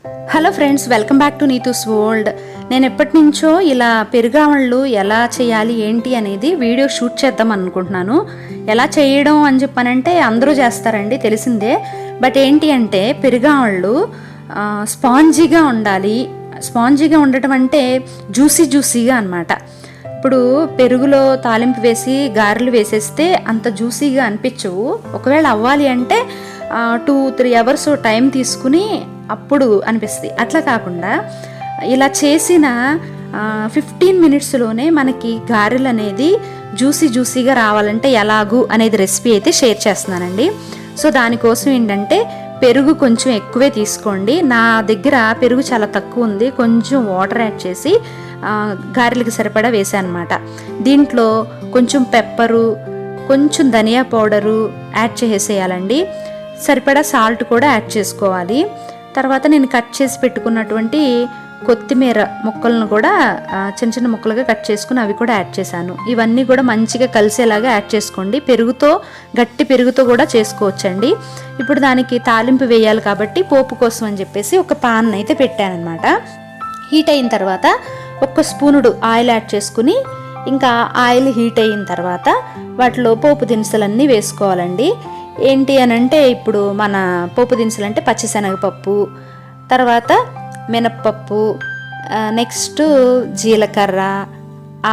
Hello friends, welcome back to Neetu's world. నేను ఎప్పటి నుంచో ఇలా పెరుగావళ్ళు ఎలా చేయాలి ఏంటి అనేది వీడియో షూట్ చేద్దాం అనుకుంటున్నాను. ఎలా చేయడం అని చెప్పానంటే అందరూ చేస్తారండి, తెలిసిందే. బట్ ఏంటి అంటే పెరుగావళ్ళు స్పాంజీగా ఉండాలి. స్పాంజీగా ఉండటం అంటే జ్యూసీగా అనమాట. ఇప్పుడు పెరుగులో తాలింపు వేసి గారెలు వేసేస్తే అంత జ్యూసీగా అనిపించవు. ఒకవేళ అవ్వాలి అంటే 2-3 అవర్స్ టైం తీసుకుని అప్పుడు అనిపిస్తుంది. అట్లా కాకుండా ఇలా చేసిన 15 మినిట్స్లోనే మనకి గారెలు అనేది జ్యూసీగా రావాలంటే ఎలాగూ అనేది రెసిపీ అయితే షేర్ చేస్తున్నానండి. సో దానికోసం ఏంటంటే పెరుగు కొంచెం ఎక్కువే తీసుకోండి. నా దగ్గర పెరుగు చాలా తక్కువ ఉంది, కొంచెం వాటర్ యాడ్ చేసి గారెలకి సరిపడా వేసాను అనమాట. దీంట్లో కొంచెం పెప్పరు, కొంచెం ధనియా పౌడరు యాడ్ చేసేయాలండి. సరిపడా సాల్ట్ కూడా యాడ్ చేసుకోవాలి. తర్వాత నేను కట్ చేసి పెట్టుకున్నటువంటి కొత్తిమీర ముక్కలను కూడా చిన్న చిన్న ముక్కలుగా కట్ చేసుకుని అవి కూడా యాడ్ చేశాను. ఇవన్నీ కూడా మంచిగా కలిసేలాగా యాడ్ చేసుకోండి. గట్టి పెరుగుతో కూడా చేసుకోవచ్చండి. ఇప్పుడు దానికి తాలింపు వేయాలి కాబట్టి పోపు కోసం అని చెప్పేసి ఒక పాన్ అయితే పెట్టానమాట. హీట్ అయిన తర్వాత 1 స్పూనుడు ఆయిల్ యాడ్ చేసుకుని, ఇంకా ఆయిల్ హీట్ అయిన తర్వాత వాటిలో పోపు దినుసులన్నీ వేసుకోవాలండి. ఏంటి అని అంటే ఇప్పుడు మన పోపు దినుసులు అంటే పచ్చిశనగపప్పు, తర్వాత మినప్పప్పు, నెక్స్ట్ జీలకర్ర,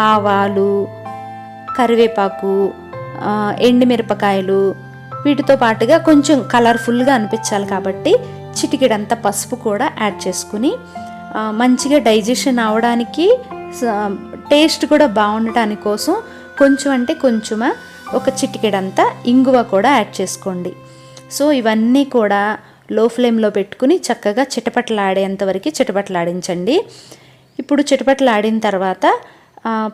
ఆవాలు, కరివేపాకు, ఎండుమిరపకాయలు, వీటితో పాటుగా కొంచెం కలర్ఫుల్గా అనిపించాలి కాబట్టి చిటికెడంత పసుపు కూడా యాడ్ చేసుకుని మంచిగా డైజెషన్ అవడానికి, టేస్ట్ కూడా బాగుండటానికి కోసం కొంచెం అంటే కొంచెమా ఒక చిటికెడంతా ఇంగువ కూడా యాడ్ చేసుకోండి. సో ఇవన్నీ కూడా లో ఫ్లేమ్లో పెట్టుకుని చక్కగా చిటపటలాడేంత వరకు చిటపటలాడించండి. ఇప్పుడు చిటపటలాడిన తర్వాత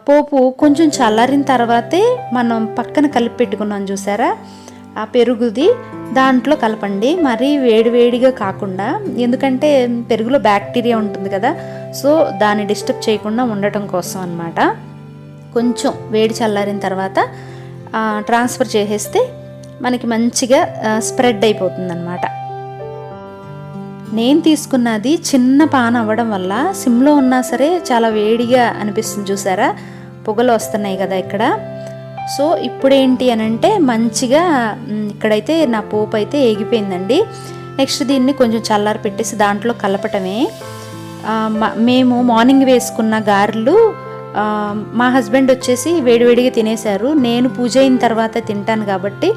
పోపు కొంచెం చల్లారిన తర్వాతే మనం పక్కన కలిపి పెట్టుకున్నాం చూసారా, ఆ పెరుగుది దాంట్లో కలపండి. మరీ వేడిగా కాకుండా, ఎందుకంటే పెరుగులో బ్యాక్టీరియా ఉంటుంది కదా, సో దాన్ని డిస్టర్బ్ చేయకుండా ఉండటం కోసం అన్నమాట. కొంచెం వేడి చల్లారిన తర్వాత ట్రాన్స్ఫర్ చేసేస్తే మనకి మంచిగా స్ప్రెడ్ అయిపోతుంది అన్నమాట. నేను తీసుకున్నది చిన్న పాన్ అవ్వడం వల్ల సిమ్లో ఉన్నా సరే చాలా వేడిగా అనిపిస్తుంది చూసారా, పొగలు వస్తున్నాయి కదా ఇక్కడ. సో ఇప్పుడు ఏంటి అని అంటే మంచిగా ఇక్కడైతే నా పోపు అయితే ఏగిపోయిందండి. నెక్స్ట్ దీన్ని కొంచెం చల్లారి పెట్టేసి దాంట్లో కలపటమే. మేము మార్నింగ్ వేసుకున్న గారెలు మా హస్బెండ్ వచ్చేసి వేడివేడిగా తినేశారు. నేను పూజ అయిన తర్వాత తింటాను కాబట్టి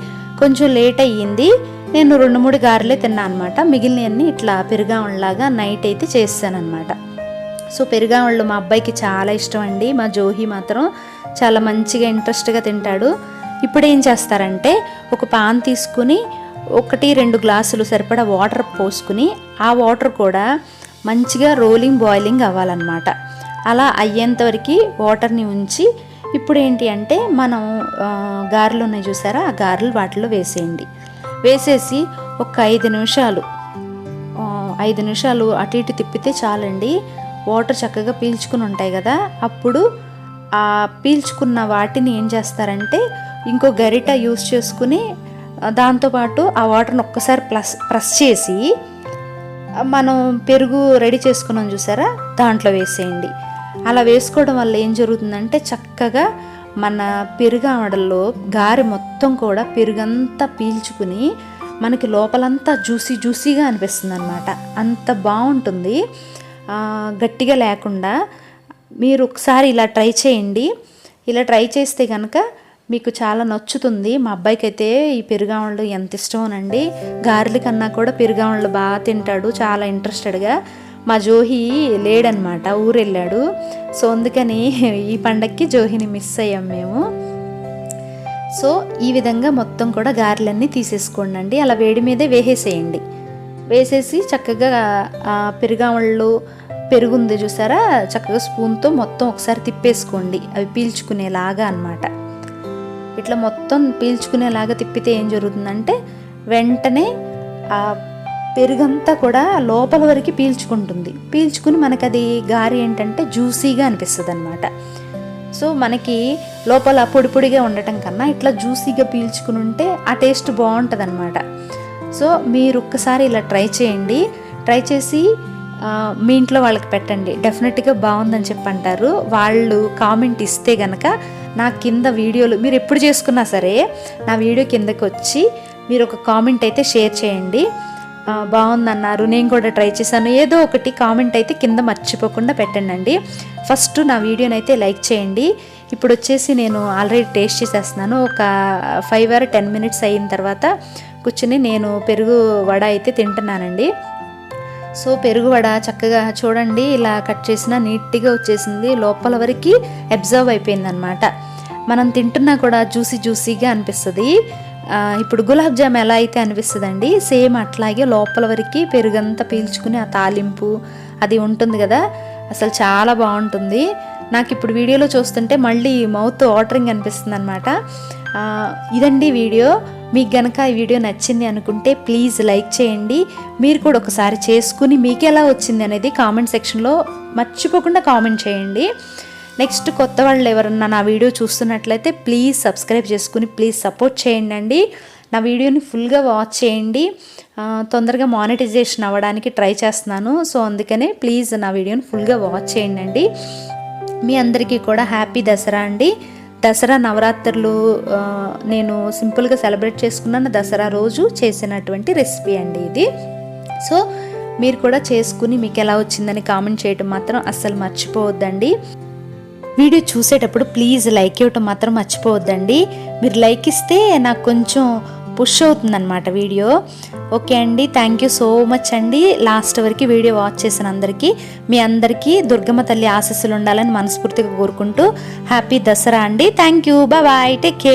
కొంచెం లేట్ అయ్యింది. నేను 2-3 గారెలే తిన్నాను అనమాట. మిగిలినవన్నీ ఇట్లా పెరుగావళ్ళలాగా నైట్ అయితే చేస్తాను అనమాట. సో పెరుగావళ్ళు మా అబ్బాయికి చాలా ఇష్టం అండి. మా జోహి మాత్రం చాలా మంచిగా ఇంట్రెస్ట్గా తింటాడు. ఇప్పుడు ఏం చేస్తారంటే ఒక పాన్ తీసుకుని 1-2 గ్లాసులు సరిపడా వాటర్ పోసుకుని, ఆ వాటర్ కూడా మంచిగా బాయిలింగ్ అవ్వాలన్నమాట. అలా అయ్యేంతవరకు వాటర్ని ఉంచి, ఇప్పుడు ఏంటి అంటే మనం గారెలు ఉన్నాయి చూసారా, ఆ గారెలు వాటిలో వేసేయండి. వేసేసి ఒక 5 నిమిషాలు అటు ఇటు తిప్పితే చాలండి. వాటర్ చక్కగా పీల్చుకుని ఉంటాయి కదా, అప్పుడు ఆ పీల్చుకున్న వాటిని ఏం చేస్తారంటే ఇంకో గరిట యూస్ చేసుకుని దాంతోపాటు ఆ వాటర్ని ఒక్కసారి ప్రెస్ చేసి మనం పెరుగు రెడీ చేసుకున్నాం చూసారా, దాంట్లో వేసేయండి. అలా వేసుకోవడం వల్ల ఏం జరుగుతుందంటే చక్కగా మన పెరుగావడల్లో గారె మొత్తం కూడా పెరుగంతా పీల్చుకుని మనకి లోపలంతా జ్యూసీగా అనిపిస్తుంది అనమాట. అంత బాగుంటుంది, గట్టిగా లేకుండా. మీరు ఒకసారి ఇలా ట్రై చేయండి. ఇలా ట్రై చేస్తే కనుక మీకు చాలా నచ్చుతుంది. మా అబ్బాయికి అయితే ఈ పెరుగావళ్ళు ఎంత ఇష్టమోనండి. గారెల కన్నా కూడా పెరుగావళ్ళు బాగా తింటాడు, చాలా ఇంట్రెస్టెడ్గా. మా జోహి లేడనమాట, ఊరు వెళ్ళాడు. సో అందుకని ఈ పండక్కి జోహిని మిస్ అయ్యాం మేము. సో ఈ విధంగా మొత్తం కూడా గారెలన్నీ తీసేసుకోండి. అలా వేడి మీదే వేసేసేయండి. వేసేసి చక్కగా పెరుగావళ్ళు పెరుగు ఉంది చూసారా, చక్కగా స్పూన్తో మొత్తం ఒకసారి తిప్పేసుకోండి, అవి పీల్చుకునేలాగా అన్నమాట. ఇట్లా మొత్తం పీల్చుకునేలాగా తిప్పితే ఏం జరుగుతుందంటే వెంటనే ఆ పెరుగంతా కూడా లోపల వరకు పీల్చుకుని మనకు అది గారి ఏంటంటే జ్యూసీగా అనిపిస్తుంది అనమాట. సో మనకి లోపల పొడిగా ఉండటం కన్నా ఇట్లా జ్యూసీగా పీల్చుకుని ఉంటే ఆ టేస్ట్ బాగుంటుంది అనమాట. సో మీరు ఒక్కసారి ఇలా ట్రై చేయండి. ట్రై చేసి మీ ఇంట్లో వాళ్ళకి పెట్టండి, డెఫినెట్గా బాగుందని చెప్పి అంటారు. వాళ్ళు కామెంట్ ఇస్తే గనక నా కింద వీడియోలు మీరు ఎప్పుడు చేసుకున్నా సరే నా వీడియో కిందకి వచ్చి మీరు ఒక కామెంట్ అయితే షేర్ చేయండి. బాగుందన్నారు, నేను కూడా ట్రై చేశాను, ఏదో ఒకటి కామెంట్ అయితే కింద మర్చిపోకుండా పెట్టండి. ఫస్ట్ నా వీడియోని అయితే లైక్ చేయండి. ఇప్పుడు వచ్చేసి నేను ఆల్రెడీ టేస్ట్ చేసేస్తున్నాను. ఒక 5 or 10 minutes అయిన తర్వాత కూర్చుని నేను పెరుగు వడ అయితే తింటున్నానండి. సో పెరుగు వడ చక్కగా చూడండి ఇలా కట్ చేసినా నీట్గా వచ్చేసింది, లోపల వరకు అబ్జర్వ్ అయిపోయింది అనమాట. మనం తింటున్నా కూడా జ్యూసీగా అనిపిస్తుంది. ఇప్పుడు గులాబ్ జామ్ ఎలా అయితే అనిపిస్తుందండి, సేమ్ అట్లాగే లోపల వరకు పెరుగంతా పీల్చుకుని ఆ తాలింపు అది ఉంటుంది కదా, అసలు చాలా బాగుంటుంది. నాకు ఇప్పుడు వీడియోలో చూస్తుంటే మళ్ళీ మౌత్ వాటరింగ్ అనిపిస్తుంది అనమాట. ఇదండి వీడియో. మీకు గనక ఈ వీడియో నచ్చింది అనుకుంటే ప్లీజ్ లైక్ చేయండి. మీరు కూడా ఒకసారి చేసుకుని మీకు ఎలా వచ్చింది అనేది కామెంట్ సెక్షన్లో మర్చిపోకుండా కామెంట్ చేయండి. నెక్స్ట్ కొత్త వాళ్ళు ఎవరన్నా నా వీడియో చూస్తున్నట్లయితే ప్లీజ్ సబ్స్క్రైబ్ చేసుకుని ప్లీజ్ సపోర్ట్ చేయండి. నా వీడియోని ఫుల్గా వాచ్ చేయండి. తొందరగా మానిటైజేషన్ అవ్వడానికి ట్రై చేస్తున్నాను. సో అందుకనే ప్లీజ్ నా వీడియోని ఫుల్గా వాచ్ చేయండి. మీ అందరికీ కూడా హ్యాపీ దసరా అండి. దసరా నవరాత్రులు నేను సింపుల్గా సెలబ్రేట్ చేసుకున్నాను. దసరా రోజు చేసినటువంటి రెసిపీ అండి ఇది. సో మీరు కూడా చేసుకుని మీకు ఎలా వచ్చిందని కామెంట్ చేయడం మాత్రం అస్సలు మర్చిపోవద్దండి. వీడియో చూసేటప్పుడు ప్లీజ్ లైక్ ఇవ్వటం మాత్రం మర్చిపోవద్దండి. మీరు లైక్ ఇస్తే నాకు కొంచెం పుష్ అవుతుందన్నమాట వీడియో. ఓకే అండి, థ్యాంక్ యూ సో మచ్ అండి. లాస్ట్ వరకు వీడియో వాచ్ చేసిన అందరికీ, మీ అందరికీ దుర్గమ్మ తల్లి ఆశీస్సులు ఉండాలని మనస్ఫూర్తిగా కోరుకుంటూ హ్యాపీ దసరా అండి. Thank you, bye, take care.